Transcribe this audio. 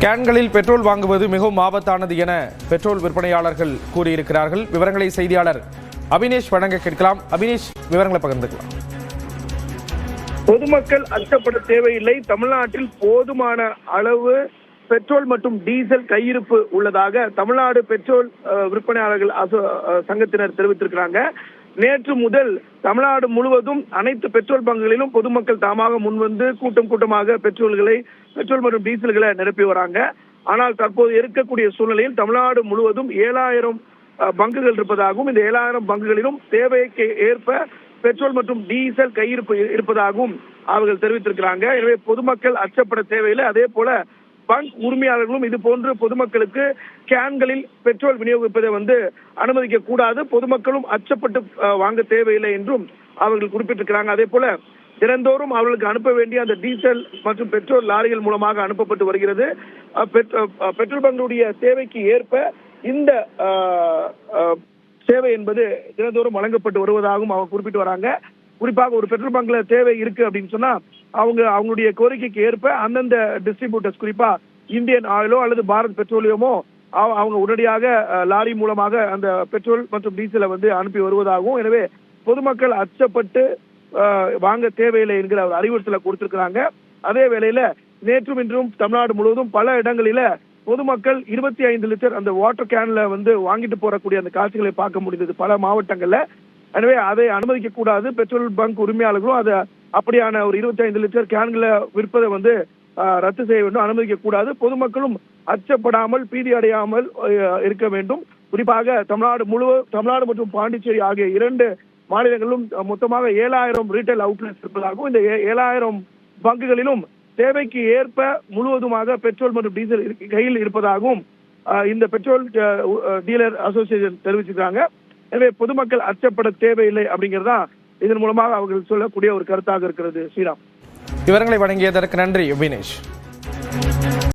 கேன்களில் petrol வாங்குவது மிகவும் ஆபத்தானது என பெட்ரோல் விற்பனையாளர்கள் கூறியிருக்கிறார்கள். விவரங்களை செய்தியாளர் அபினேஷ் வழங்க கேட்கலாம். அபினேஷ், விவரங்களை பகிர்ந்துக்கலாம். பொதுமக்கள் அச்சப்பட தேவையில்லை. தமிழ்நாட்டில் போதுமான அளவு பெட்ரோல் மற்றும் டீசல் கையிருப்பு உள்ளதாக தமிழ்நாடு பெட்ரோல் விற்பனையாளர்கள் சங்கத்தினர் தெரிவித்திருக்கிறாங்க. நேற்று முதல் தமிழ்நாடு முழுவதும் அனைத்து பெட்ரோல் பங்குகளிலும் பொதுமக்கள் தாமாக முன்வந்து கூட்டமாக பெட்ரோல் மற்றும் டீசல்களை நிரப்பி வராங்க. ஆனால் தற்போது இருக்கக்கூடிய சூழ்நிலையில் தமிழ்நாடு முழுவதும் 7000 பங்குகள் இருப்பதாகவும் இந்த 7000 பங்குகளிலும் தேவைக்கு ஏற்ப பெட்ரோல் மற்றும் டீசல் கையிருப்பு இருப்பதாகவும் அவர்கள் தெரிவித்திருக்கிறாங்க. எனவே பொதுமக்கள் அச்சப்பட தேவையில்லை. அதே போல பங்க் உரிமையாளர்களும் இது போன்று பொதுமக்களுக்கு கேன்களில் பெட்ரோல் விநியோகிப்பதை அனுமதிக்க கூடாது, பொதுமக்களும் அச்சப்பட்டு வாங்க தேவையில்லை என்றும் அவர்கள் குறிப்பிட்டிருக்கிறாங்க. அதே போல தினந்தோறும் அவர்களுக்கு அனுப்ப வேண்டிய அந்த டீசல் மற்றும் பெட்ரோல் லாரிகள் மூலமாக அனுப்பப்பட்டு வருகிறது. பெட்ரோல் பங்குடைய தேவைக்கு ஏற்ப இந்த சேவை என்பது தினந்தோறும் வழங்கப்பட்டு வருவதாகவும் அவங்க குறிப்பிட்டு வராங்க. குறிப்பாக ஒரு பெட்ரோல் பங்க்ல தேவை இருக்கு அப்படின்னு சொன்னா அவங்களுடைய கோரிக்கைக்கு ஏற்ப அந்தந்த டிஸ்ட்ரிபியூட்டர்ஸ், குறிப்பா இந்தியன் ஆயிலோ அல்லது பாரத் பெட்ரோலியமோ அவங்க உடனடியாக லாரி மூலமாக அந்த பெட்ரோல் மற்றும் டீசலை அனுப்பி வருவதாகவும், எனவே பொதுமக்கள் அச்சப்பட்டு வாங்க தேவையில்லை என்கிற ஒரு அறிவுறுத்தலை கொடுத்திருக்கிறாங்க. அதே வேளையில நேற்றும் இன்றும் தமிழ்நாடு முழுவதும் பல இடங்களில பொதுமக்கள் 25 லிட்டர் அந்த வாட்டர் கேன்ல வாங்கிட்டு போறக்கூடிய அந்த காட்சிகளை பார்க்க முடிந்தது பல மாவட்டங்கள்ல. எனவே அதை அனுமதிக்க கூடாது. பெட்ரோல் பங்க் உரிமையாளர்களும் அதை அப்படியான ஒரு 25 லிட்டர் கேன்களை விற்பதை ரத்து செய்ய வேண்டும், அனுமதிக்க கூடாது. பொதுமக்களும் அச்சப்படாமல் பீதி அடையாமல் இருக்க வேண்டும். குறிப்பாக தமிழ்நாடு மற்றும் பாண்டிச்சேரி ஆகிய 2 மாநிலங்களிலும் மொத்தமாக 7000 ரீட்டைல் அவுட்லெட்ஸ் இருப்பதாகவும் இந்த 7000 பங்குகளிலும் தேவைக்கு ஏற்ப முழுவதுமாக பெட்ரோல் மற்றும் டீசல் கையில் இருப்பதாகவும் இந்த பெட்ரோல் டீலர் அசோசியேஷன் தெரிவிச்சிருக்காங்க. எனவே பொதுமக்கள் அச்சப்பட தேவையில்லை அப்படிங்கிறதா இதன் மூலமாக அவர்கள் சொல்லக்கூடிய ஒரு கருத்தாக இருக்கிறது. ஸ்ரீராம், விவரங்களை வழங்கியதற்கு நன்றி அபினேஷ்.